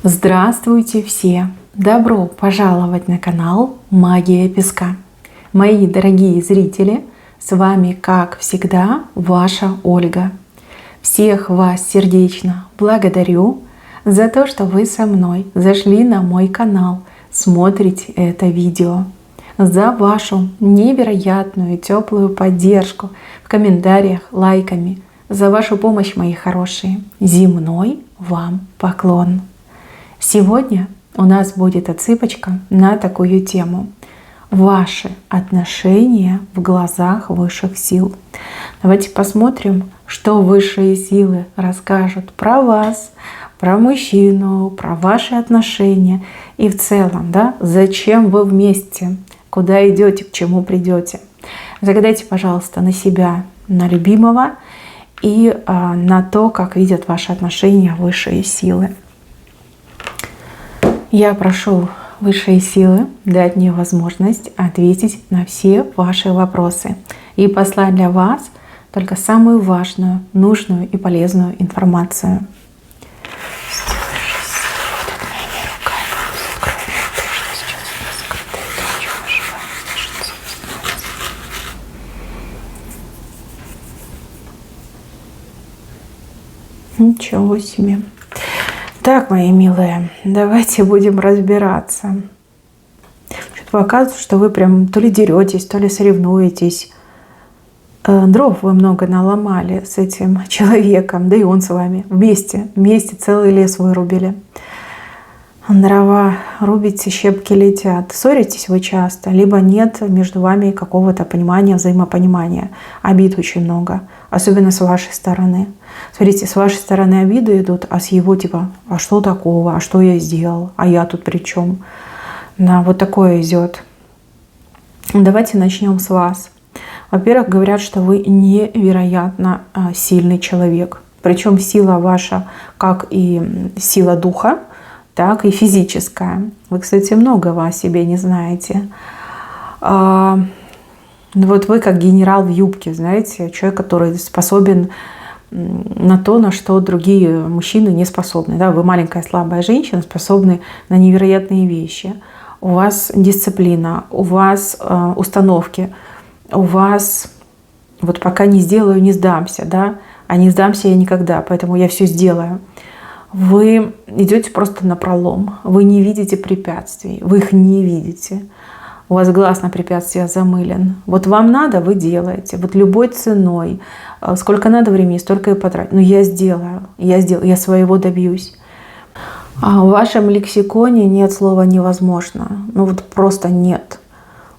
Здравствуйте все! Добро пожаловать на канал Магия Песка. Мои дорогие зрители, с вами, как всегда, ваша Ольга. Всех вас сердечно благодарю за то, что вы со мной зашли на мой канал, смотрите это видео, за вашу невероятную теплую поддержку в комментариях, лайками, за вашу помощь, мои хорошие. Земной вам поклон! Сегодня у нас будет отсыпочка на такую тему. Ваши отношения в глазах высших сил. Давайте посмотрим, что высшие силы расскажут про вас, про мужчину, про ваши отношения и в целом, да, зачем вы вместе, куда идете, к чему придете. Загадайте, пожалуйста, на себя, на любимого и на то, как видят ваши отношения высшие силы. Я прошу высшие силы дать мне возможность ответить на все ваши вопросы и послать для вас только самую важную, нужную и полезную информацию. Ничего себе. Так, мои милые, давайте будем разбираться. Что-то показывает, что вы прям то ли деретесь, то ли соревнуетесь. Дров вы много наломали с этим человеком, да и он с вами. Вместе целый лес вырубили. Дрова рубите, щепки летят. Ссоритесь вы часто, либо нет между вами какого-то понимания, взаимопонимания. Обид очень много, особенно с вашей стороны. Смотрите, с вашей стороны обиды идут, а с его типа, а что такого, а что я сделал, а я тут при чем? Да, вот такое идет. Давайте начнем с вас. Во-первых, говорят, что вы невероятно сильный человек. Причем сила ваша, как и сила духа, так и физическая. Вы, кстати, многого о себе не знаете. Вот вы как генерал в юбке, знаете, человек, который способен на то, на что другие мужчины не способны. Да? Вы маленькая слабая женщина, способны на невероятные вещи. У вас дисциплина, у вас установки, у вас вот пока не сделаю, не сдамся, да? А не сдамся я никогда, поэтому я все сделаю. Вы идете просто напролом, вы не видите препятствий, вы их не видите. У вас глаз на препятствия замылен. Вот вам надо, вы делаете. Вот любой ценой. Сколько надо времени, столько и потратить. Но я сделаю, я своего добьюсь. А в вашем лексиконе нет слова «невозможно». Ну вот просто нет.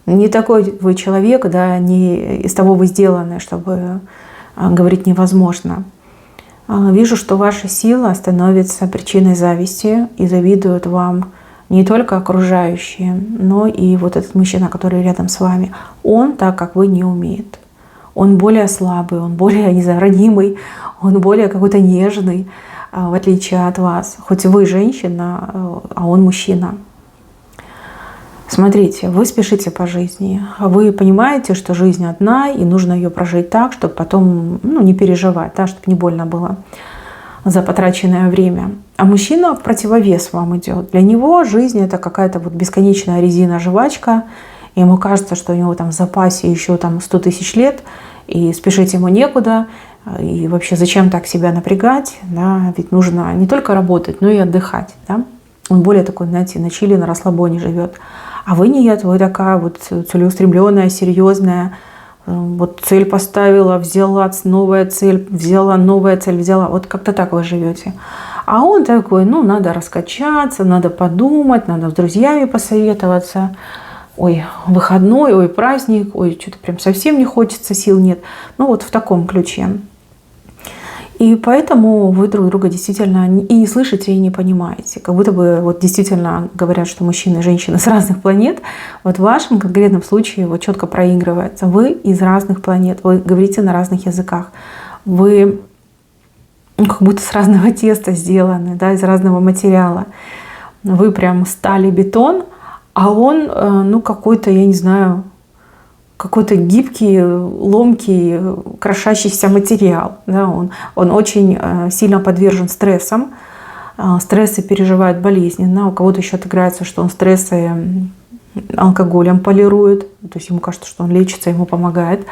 Не такой вы человек, да, не из того вы сделаны, чтобы говорить «невозможно». Вижу, что ваша сила становится причиной зависти и завидуют вам не только окружающие, но и вот этот мужчина, который рядом с вами. Он так, как вы, не умеет. Он более слабый, он более, не знаю, ранимый, он более какой-то нежный, в отличие от вас. Хоть вы женщина, а он мужчина. Смотрите, вы спешите по жизни. Вы понимаете, что жизнь одна, и нужно ее прожить так, чтобы потом не переживать, да, чтобы не больно было за потраченное время. А мужчина в противовес вам идет. Для него жизнь — это какая-то вот бесконечная резина-жвачка. Ему кажется, что у него там в запасе еще там 100 тысяч лет, и спешить ему некуда. И вообще зачем так себя напрягать? Да? Ведь нужно не только работать, но и отдыхать. Да? Он более такой, знаете, на чили, на расслабоне живет. А вы нет, вы такая вот целеустремленная, серьезная. Вот цель поставила, взяла новая цель, взяла новая цель, взяла. Вот как-то так вы живете. А он такой, надо раскачаться, надо подумать, надо с друзьями посоветоваться. Ой, выходной, ой, праздник, ой, что-то прям совсем не хочется, сил нет. Вот в таком ключе. И поэтому вы друг друга действительно и не слышите, и не понимаете. Как будто бы вот действительно говорят, что мужчины и женщины с разных планет. Вот в вашем конкретном случае вот четко проигрывается. Вы из разных планет, вы говорите на разных языках. Вы как будто с разного теста сделаны, да, из разного материала. Вы прям стали, бетон, а он, какой-то, я не знаю, какой-то гибкий, ломкий, крошащийся материал. Да, он очень сильно подвержен стрессам, стрессы переживает болезненно, у кого-то еще отыграется, что он стрессы алкоголем полирует, то есть ему кажется, что он лечится, ему помогает.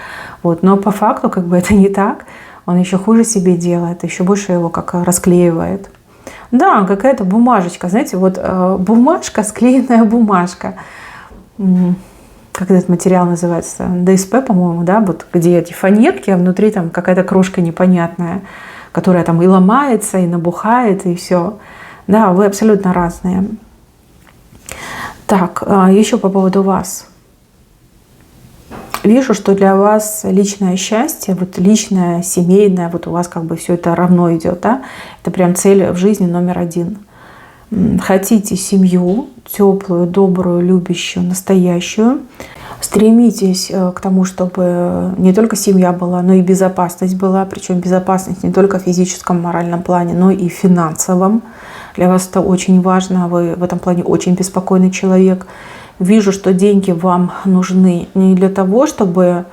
Вот. Но по факту как бы это не так, он еще хуже себе делает, еще больше его как расклеивает. Да, какая-то бумажечка, знаете, вот бумажка, склеенная бумажка. Как этот материал называется? ДСП, по-моему, да, вот где эти фанерки, а внутри там какая-то крошка непонятная, которая там и ломается, и набухает, и все. Да, вы абсолютно разные. Так, еще по поводу вас. Вижу, что для вас личное счастье, вот личное, семейное, вот у вас как бы все это равно идет, да? Это прям цель в жизни номер один. Хотите семью теплую, добрую, любящую, настоящую. Стремитесь к тому, чтобы не только семья была, но и безопасность была. Причем безопасность не только в физическом, моральном плане, но и финансовом. Для вас это очень важно. Вы в этом плане очень беспокойный человек. Вижу, что деньги вам нужны не для того, чтобы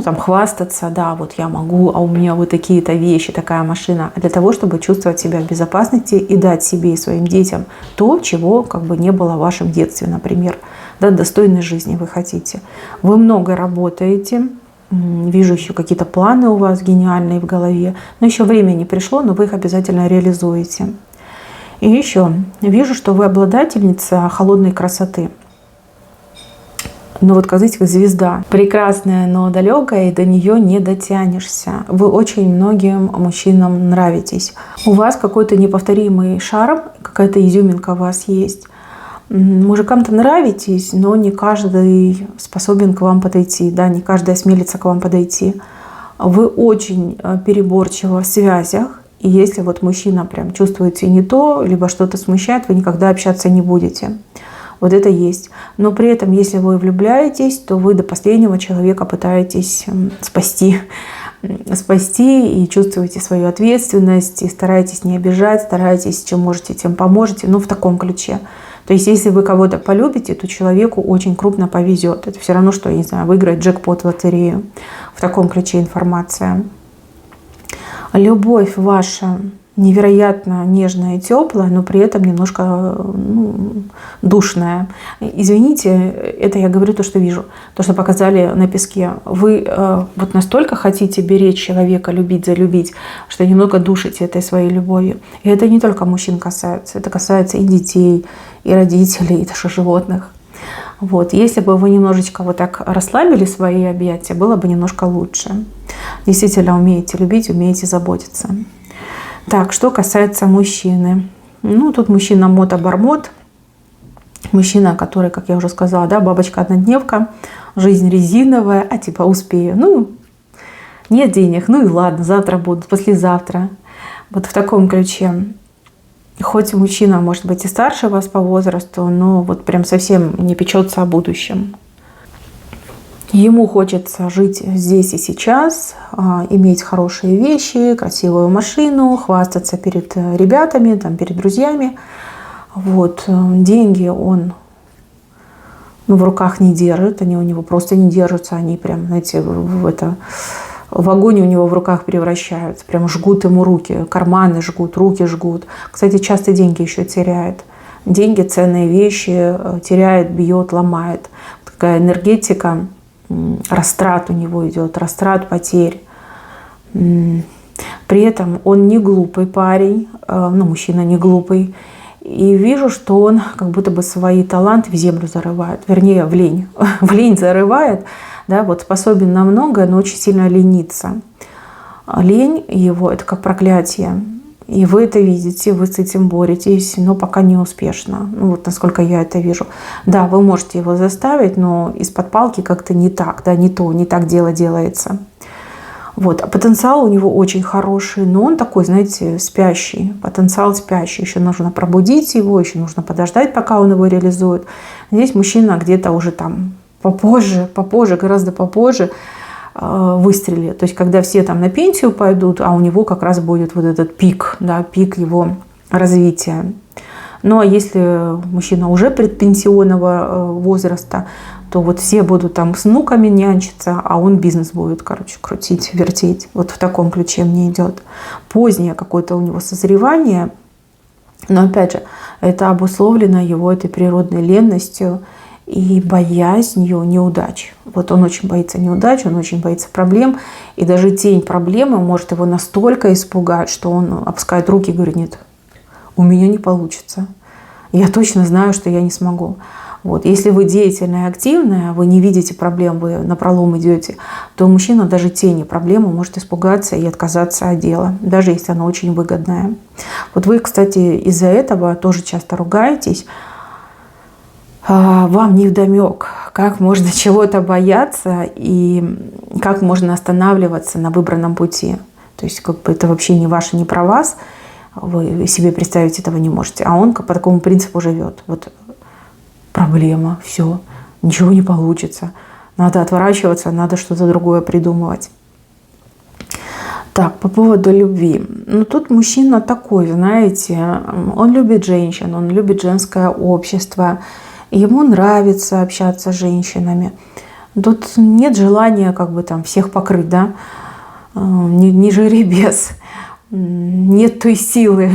там хвастаться, да, вот я могу, а у меня вот такие-то вещи, такая машина, а для того, чтобы чувствовать себя в безопасности и дать себе и своим детям то, чего как бы не было в вашем детстве, например. Да, достойной жизни вы хотите. Вы много работаете, вижу еще какие-то планы у вас гениальные в голове, но еще время не пришло, но вы их обязательно реализуете. И еще вижу, что вы обладательница холодной красоты. Ну вот, как знаете, как звезда. Прекрасная, но далекая, и до нее не дотянешься. Вы очень многим мужчинам нравитесь. У вас какой-то неповторимый шарм, какая-то изюминка у вас есть. Мужикам-то нравитесь, но не каждый способен к вам подойти, да, не каждый осмелится к вам подойти. Вы очень переборчивы в связях, и если вот мужчина прям чувствуете не то, либо что-то смущает, вы никогда общаться не будете. Вот это есть. Но при этом, если вы влюбляетесь, то вы до последнего человека пытаетесь спасти и чувствуете свою ответственность, и стараетесь не обижать, стараетесь, чем можете, тем поможете, в таком ключе. То есть, если вы кого-то полюбите, то человеку очень крупно повезет. Это все равно, что, я не знаю, выиграть джекпот в лотерею. В таком ключе информация. Любовь ваша невероятно нежная и теплая, но при этом немножко душная. Извините, это я говорю то, что вижу, то, что показали на песке. Вы вот настолько хотите беречь человека, любить, залюбить, что немного душите этой своей любовью. И это не только мужчин касается, это касается и детей, и родителей, и даже животных. Вот. Если бы вы немножечко вот так расслабили свои объятия, было бы немножко лучше. Действительно умеете любить, умеете заботиться. Так, что касается мужчины. Тут мужчина мото-бормот. Мужчина, который, как я уже сказала, да, бабочка-однодневка, жизнь резиновая, а типа успею. Нет денег, и ладно, завтра будут, послезавтра. Вот в таком ключе. Хоть мужчина, может быть, и старше вас по возрасту, но вот прям совсем не печется о будущем. Ему хочется жить здесь и сейчас, иметь хорошие вещи, красивую машину, хвастаться перед ребятами, перед друзьями. Вот. Деньги он в руках не держит, они у него просто не держатся, они прям, знаете, в огонь у него в руках превращаются, прям жгут ему руки, карманы жгут, руки жгут. Кстати, часто деньги еще теряет. Деньги, ценные вещи теряет, бьет, ломает. Такая энергетика. Растрат у него идет, растрат, потерь. При этом он не глупый парень, мужчина не глупый. И вижу, что он как будто бы свои таланты в землю зарывает, вернее, в лень. В лень зарывает, да, вот способен на многое, но очень сильно ленится. Лень его – это как проклятие. И вы это видите, вы с этим боретесь, но пока не успешно. Вот насколько я это вижу. Да, вы можете его заставить, но из-под палки как-то не так, да, не так дело делается. Вот. А потенциал у него очень хороший, но он такой, знаете, спящий. Потенциал спящий. Еще нужно пробудить его, еще нужно подождать, пока он его реализует. Здесь мужчина где-то уже попозже, гораздо попозже выстрелит. То есть, когда все на пенсию пойдут, а у него как раз будет вот этот пик, да, пик его развития. Ну, а если мужчина уже предпенсионного возраста, то вот все будут с внуками нянчиться, а он бизнес будет, крутить, вертеть. Вот в таком ключе мне идет. Позднее какое-то у него созревание, Но опять же, это обусловлено его этой природной ленностью и боязнью неудач. Вот он очень боится неудач, он очень боится проблем. И даже тень проблемы может его настолько испугать, что он опускает руки и говорит: нет, у меня не получится. Я точно знаю, что я не смогу. Вот. Если вы деятельная, активная, вы не видите проблем, вы напролом идете, то мужчина даже тени проблемы может испугаться и отказаться от дела, даже если оно очень выгодное. Вот вы, кстати, из-за этого тоже часто ругаетесь. Вам невдомек, как можно чего-то бояться и как можно останавливаться на выбранном пути. То есть как бы это вообще не ваше, не про вас. Вы себе представить этого не можете. А он по такому принципу живет. Вот проблема, все, ничего не получится. Надо отворачиваться, надо что-то другое придумывать. Так, по поводу любви. Ну, тут мужчина такой, знаете, он любит женщин, он любит женское общество. Ему нравится общаться с женщинами. Тут нет желания как бы там всех покрыть, да? Не жеребец. Нет той силы.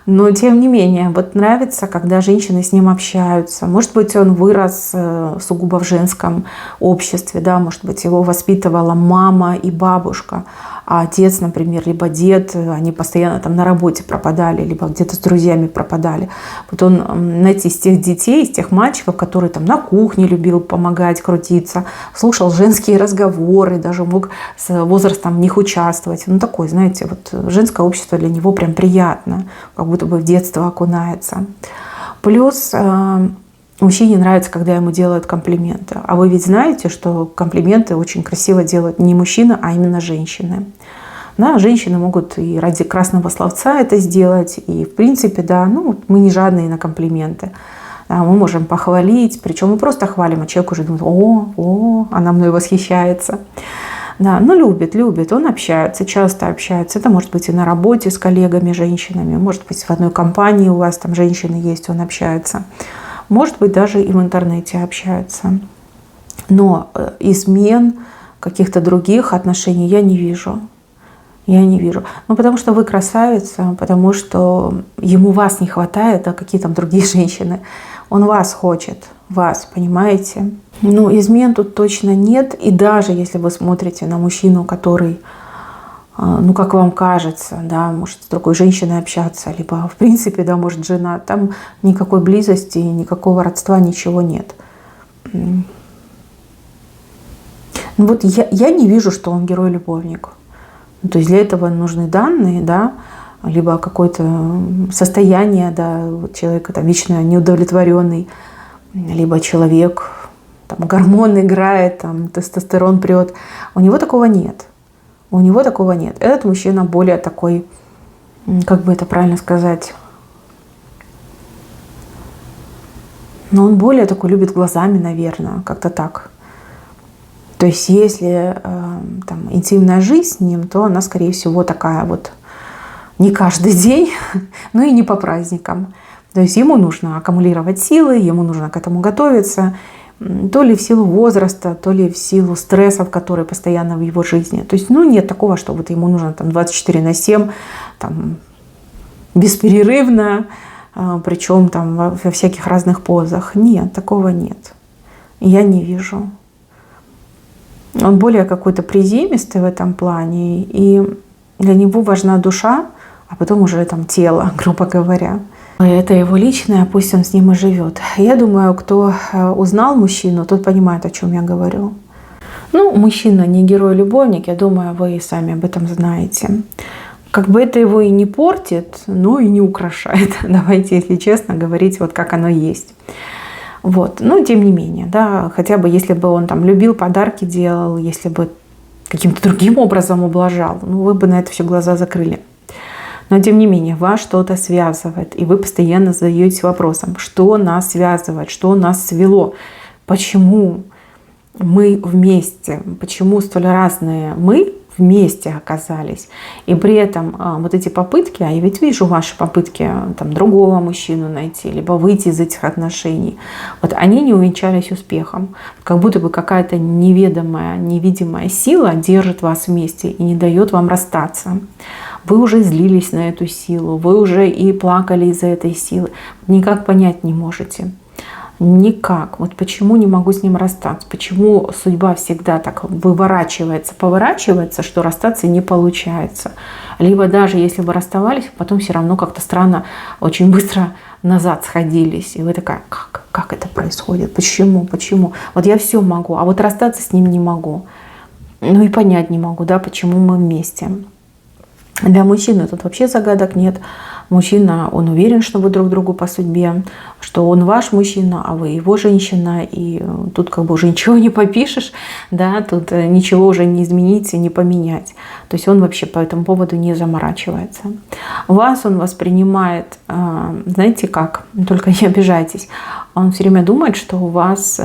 Но тем не менее, вот нравится, когда женщины с ним общаются. Может быть, он вырос сугубо в женском обществе, да, может быть, его воспитывала мама и бабушка, а отец, например, либо дед, они постоянно там на работе пропадали, либо где-то с друзьями пропадали. Вот он, знаете, из тех детей, из тех мальчиков, которые там на кухне любил помогать, крутиться, слушал женские разговоры, даже мог с возрастом в них участвовать. Ну, такой, знаете, вот женское общество для него прям приятно, как будто бы в детство окунается. Плюс мужчине нравится, когда ему делают комплименты. А вы ведь знаете, что комплименты очень красиво делают не мужчина, а именно женщины. Да, женщины могут и ради красного словца это сделать. И в принципе, да, ну, мы не жадные на комплименты. Да, мы можем похвалить, причем мы просто хвалим, а человек уже думает: о, она мной восхищается. Да, ну любит, он общается, часто общается. Это может быть и на работе с коллегами, женщинами, может быть в одной компании у вас там женщины есть, он общается. Может быть, даже и в интернете общаются. Но измен, каких-то других отношений я не вижу. Я не вижу. Ну, потому что вы красавица, потому что ему вас не хватает, а какие там другие женщины. Он вас хочет, вас, понимаете? Ну, измен тут точно нет. И даже если вы смотрите на мужчину, который, ну, как вам кажется, да, может с другой женщиной общаться, либо в принципе, да, может жена, там никакой близости, никакого родства, ничего нет. Ну, вот я не вижу, что он герой-любовник. То есть для этого нужны данные, да, либо какое-то состояние, да, человека там вечно неудовлетворенный, либо человек, там гормон играет, там тестостерон прет. У него такого нет. У него такого нет. Этот мужчина более такой, как бы это правильно сказать, но он более такой любит глазами, наверное, как-то так. То есть если там интимная жизнь с ним, то она, скорее всего, такая вот не каждый день, но и не по праздникам. То есть ему нужно аккумулировать силы, ему нужно к этому готовиться, то ли в силу возраста, то ли в силу стрессов, которые постоянно в его жизни. То есть, ну, нет такого, что вот ему нужно там 24/7, там, бесперерывно, причем там во всяких разных позах. Нет, такого нет. Я не вижу. Он более какой-то приземистый в этом плане, и для него важна душа, а потом уже там тело, грубо говоря. Это его личное, пусть он с ним и живет. Я думаю, кто узнал мужчину, тот понимает, о чем я говорю. Ну, мужчина не герой-любовник, я думаю, вы и сами об этом знаете. Как бы это его и не портит, но и не украшает. Давайте, если честно, говорить вот как оно есть. Вот. Но тем не менее, да, хотя бы если бы он там любил, подарки делал, если бы каким-то другим образом ублажал, ну, вы бы на это все глаза закрыли. Но тем не менее, вас что-то связывает, и вы постоянно задаетесь вопросом, что нас связывает, что нас свело, почему мы вместе, почему столь разные мы вместе оказались. И при этом вот эти попытки, а я ведь вижу ваши попытки там, другого мужчину найти, либо выйти из этих отношений, вот они не увенчались успехом. Как будто бы какая-то неведомая, невидимая сила держит вас вместе и не дает вам расстаться. Вы уже злились на эту силу, вы уже и плакали из-за этой силы. Никак понять не можете. Никак. Вот почему не могу с ним расстаться? Почему судьба всегда так выворачивается, поворачивается, что расстаться не получается? Либо даже если вы расставались, потом все равно как-то странно, очень быстро назад сходились. И вы такая, как это происходит? Почему? Вот я все могу, а вот расстаться с ним не могу. Ну и понять не могу, да, почему мы вместе. Для мужчины тут вообще загадок нет. Мужчина, он уверен, что вы друг другу по судьбе, что он ваш мужчина, а вы его женщина. И тут как бы уже ничего не попишешь, да, тут ничего уже не изменить и не поменять. То есть он вообще по этому поводу не заморачивается. Вас он воспринимает, знаете как, только не обижайтесь, он все время думает, что у вас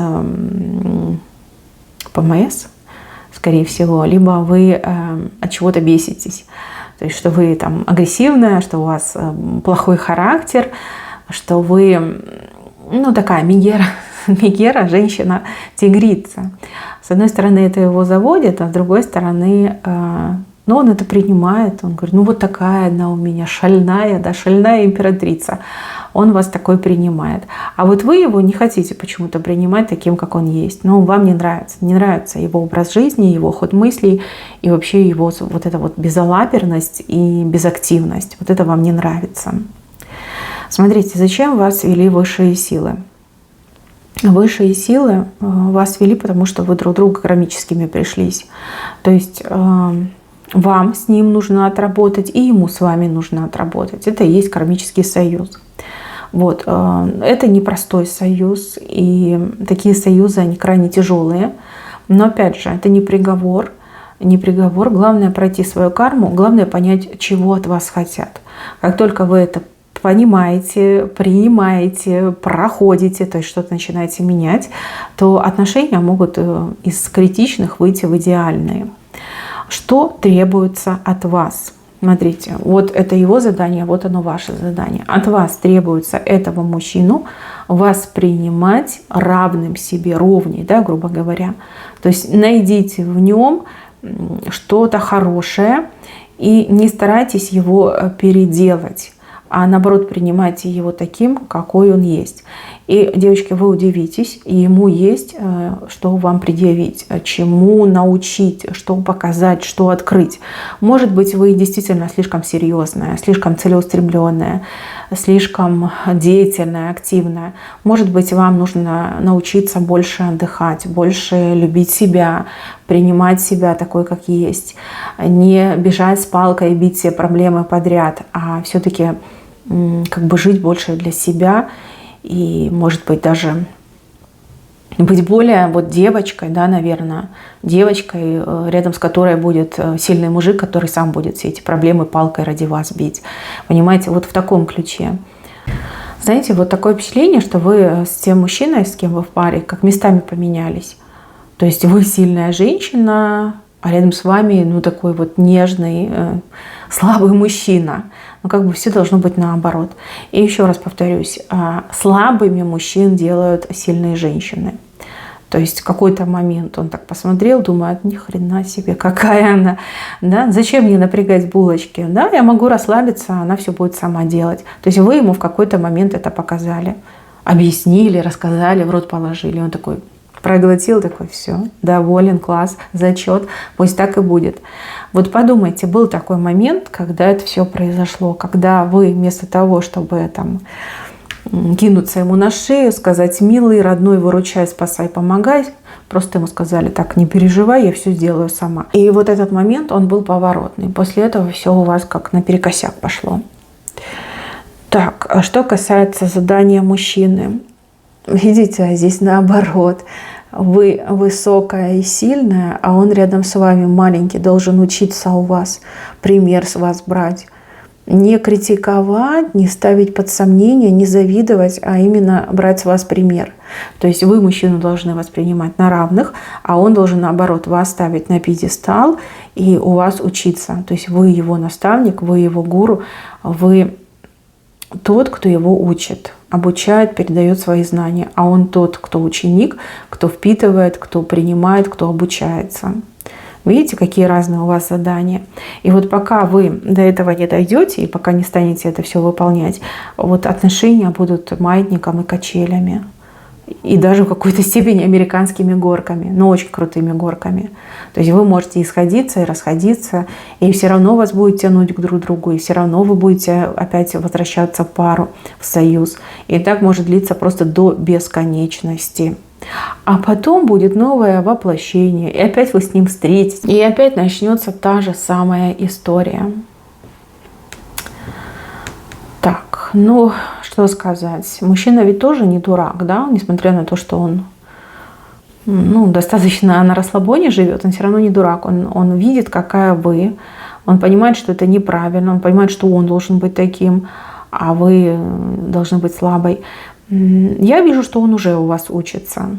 ПМС, скорее всего, либо вы от чего-то беситесь. То есть, что вы там агрессивная, что у вас плохой характер, что вы, ну, такая мегера, женщина-тигрица. С одной стороны, это его заводит, а с другой стороны, ну, он это принимает. Он говорит, ну, вот такая она у меня, шальная, да, шальная императрица. Он вас такой принимает. А вот вы его не хотите почему-то принимать таким, как он есть. Ну, вам не нравится. Не нравится его образ жизни, его ход мыслей и вообще его вот эта вот безалаберность и безактивность. Вот это вам не нравится. Смотрите, зачем вас вели высшие силы? Высшие силы вас вели, потому что вы друг другу кармическими пришлись. То есть вам с ним нужно отработать, и ему с вами нужно отработать. Это и есть кармический союз. Вот. Это непростой союз, и такие союзы, они крайне тяжелые. Но опять же, это не приговор. Главное пройти свою карму, главное понять, чего от вас хотят. Как только вы это понимаете, принимаете, проходите, то есть что-то начинаете менять, то отношения могут из критичных выйти в идеальные. Что требуется от вас? Смотрите, вот это его задание, вот оно ваше задание. От вас требуется этого мужчину воспринимать равным себе, ровней, да, грубо говоря. То есть найдите в нем что-то хорошее и не старайтесь его переделать, а наоборот принимайте его таким, какой он есть. И, девочки, вы удивитесь, и ему есть, что вам предъявить, чему научить, что показать, что открыть. Может быть, вы действительно слишком серьезная, слишком целеустремленная, слишком деятельная, активная. Может быть, вам нужно научиться больше отдыхать, больше любить себя, принимать себя такой, как есть, не бежать с палкой и бить все проблемы подряд, а все-таки как бы жить больше для себя и, может быть, даже быть более вот девочкой, да, наверное, девочкой, рядом с которой будет сильный мужик, который сам будет все эти проблемы палкой ради вас бить. Понимаете, вот в таком ключе. Знаете, вот такое впечатление, что вы с тем мужчиной, с кем вы в паре, как местами поменялись. То есть вы сильная женщина, а рядом с вами, ну, такой вот нежный, слабый мужчина. Ну, как бы все должно быть наоборот. И еще раз повторюсь, слабыми мужчин делают сильные женщины. То есть в какой-то момент он так посмотрел, думает, ни хрена себе, какая она, да, зачем мне напрягать булочки, да, я могу расслабиться, она все будет сама делать. То есть вы ему в какой-то момент это показали, объяснили, рассказали, в рот положили, он такой проглотил, такой, все, доволен, класс, зачет, пусть так и будет. Вот подумайте, был такой момент, когда это все произошло, когда вы вместо того, чтобы там кинуться ему на шею, сказать, милый, родной, выручай, спасай, помогай, просто ему сказали, так, не переживай, я все сделаю сама. И вот этот момент, он был поворотный. После этого все у вас как наперекосяк пошло. Так, а что касается задания мужчины, видите, здесь наоборот. Вы высокая и сильная, а он рядом с вами маленький, должен учиться у вас, пример с вас брать. Не критиковать, не ставить под сомнение, не завидовать, а именно брать с вас пример. То есть вы мужчину должны воспринимать на равных, а он должен, наоборот, вас ставить на пьедестал и у вас учиться. То есть вы его наставник, вы его гуру, вы тот, кто его учит, обучает, передает свои знания, а он тот, кто ученик, кто впитывает, кто принимает, кто обучается. Видите, какие разные у вас задания. И вот пока вы до этого не дойдете, и пока не станете это все выполнять, вот отношения будут маятником и качелями. И даже в какой-то степени американскими горками, но очень крутыми горками. То есть вы можете и сходиться, и расходиться, и все равно вас будет тянуть к друг другу, и все равно вы будете опять возвращаться в пару, в союз. И так может длиться просто до бесконечности. А потом будет новое воплощение, и опять вы с ним встретитесь, и опять начнется та же самая история. Так, ну, что сказать. Мужчина ведь тоже не дурак, да, несмотря на то, что он достаточно на расслабоне живет, он все равно не дурак. Он видит, какая вы, он понимает, что это неправильно, он понимает, что он должен быть таким, а вы должны быть слабой. Я вижу, что он уже у вас учится,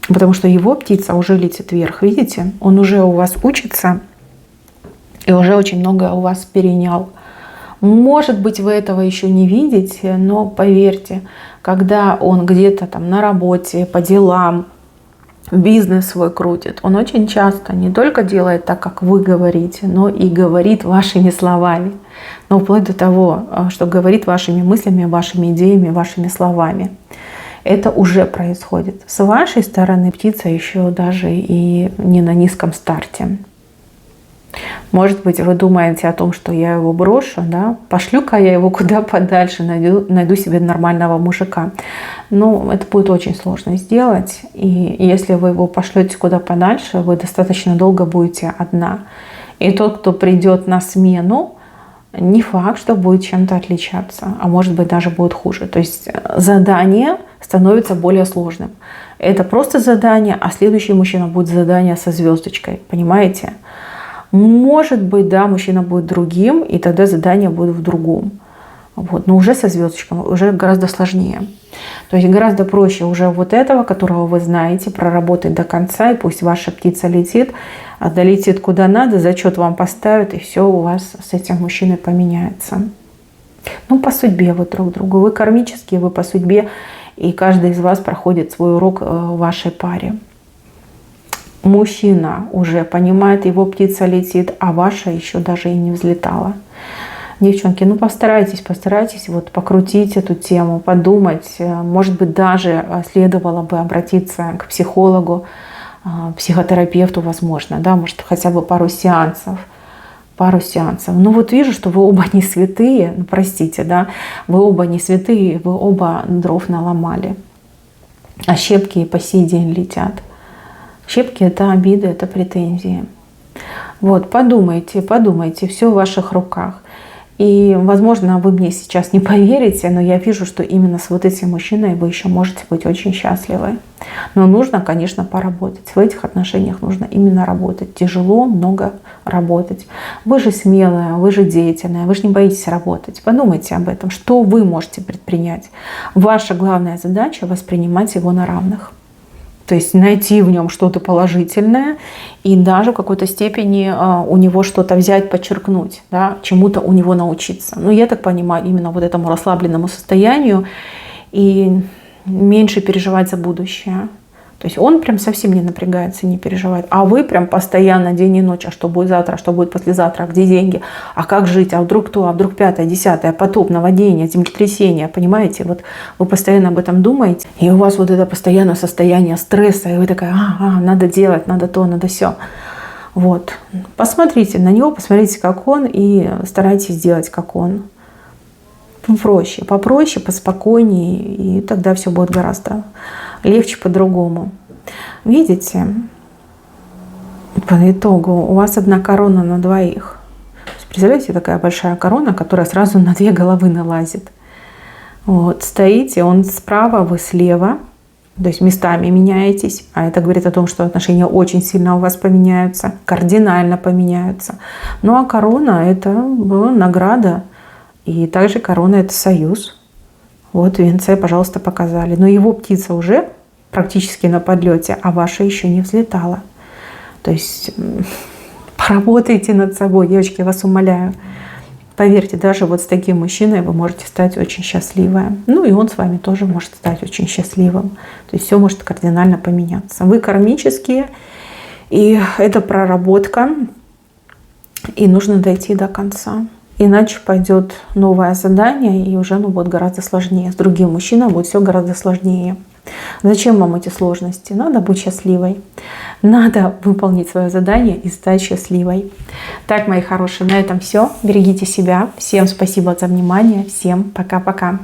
потому что его птица уже летит вверх, видите? Он уже у вас учится и уже очень многое у вас перенял. Может быть, вы этого еще не видите, но поверьте, когда он где-то там на работе, по делам, бизнес свой крутит, он очень часто не только делает так, как вы говорите, но и говорит вашими словами. Но вплоть до того, что говорит вашими мыслями, вашими идеями, вашими словами. Это уже происходит. С вашей стороны птица еще даже и не на низком старте. Может быть, вы думаете о том, что я его брошу, да? Пошлю-ка я его куда подальше, найду себе нормального мужика. Но это будет очень сложно сделать. И если вы его пошлете куда подальше, вы достаточно долго будете одна. И тот, кто придет на смену, не факт, что будет чем-то отличаться, а может быть даже будет хуже. То есть задание становится более сложным. Это просто задание, а следующий мужчина будет задание со звездочкой, понимаете? Может быть, да, мужчина будет другим, и тогда задание будет в другом. Вот. Но уже со звездочкой, уже гораздо сложнее. То есть гораздо проще уже вот этого, которого вы знаете, проработать до конца, и пусть ваша птица летит, долетит куда надо, зачет вам поставят, и все у вас с этим мужчиной поменяется. Ну, по судьбе вы друг другу. Вы кармические, вы по судьбе, и каждый из вас проходит свой урок в вашей паре. Мужчина уже понимает, его птица летит, а ваша еще даже и не взлетала. Девчонки, ну постарайтесь вот покрутить эту тему, подумать. Может быть, даже следовало бы обратиться к психологу, психотерапевту, возможно, да, может, хотя бы пару сеансов. Ну вот вижу, что вы оба не святые, ну, простите, да, вы оба не святые, вы оба дров наломали. А щепки и по сей день летят. Щепки — это обиды, это претензии. Вот, подумайте, все в ваших руках. И, возможно, вы мне сейчас не поверите, но я вижу, что именно с вот этим мужчиной вы еще можете быть очень счастливы. Но нужно, конечно, поработать. В этих отношениях нужно именно работать. Тяжело, много работать. Вы же смелая, вы же деятельная, вы же не боитесь работать. Подумайте об этом, что вы можете предпринять. Ваша главная задача — воспринимать его на равных. То есть найти в нем что-то положительное и даже в какой-то степени у него что-то взять, подчеркнуть, да, чему-то у него научиться. Ну, я так понимаю, именно вот этому расслабленному состоянию и меньше переживать за будущее. То есть он прям совсем не напрягается, не переживает. А вы прям постоянно день и ночь, а что будет завтра, а что будет послезавтра, а где деньги, а как жить, а вдруг то, а вдруг пятое, десятое, потоп, наводнение, землетрясение, понимаете? Вот вы постоянно об этом думаете, и у вас вот это постоянное состояние стресса, и вы такая, надо делать, надо то, надо сё. Вот. Посмотрите на него, посмотрите, как он, и старайтесь сделать, как он. Попроще, поспокойнее, и тогда все будет гораздо легче по-другому. Видите, по итогу у вас одна корона на двоих. Представляете, такая большая корона, которая сразу на 2 головы налазит. Вот, стоите, он справа, вы слева, то есть местами меняетесь, а это говорит о том, что отношения очень сильно у вас поменяются, кардинально поменяются. Ну а корона — это награда. И также корона — это союз. Вот Венеция, пожалуйста, показали. Но его птица уже практически на подлете, а ваша еще не взлетала. То есть поработайте над собой, девочки, я вас умоляю. Поверьте, даже вот с таким мужчиной вы можете стать очень счастливой. Ну и он с вами тоже может стать очень счастливым. То есть все может кардинально поменяться. Вы кармические, И это проработка, и нужно дойти до конца. Иначе пойдет новое задание, и уже оно будет гораздо сложнее. С другим мужчиной будет все гораздо сложнее. Зачем вам эти сложности? Надо быть счастливой. Надо выполнить свое задание и стать счастливой. Так, мои хорошие, на этом все. Берегите себя. Всем спасибо за внимание. Всем пока-пока.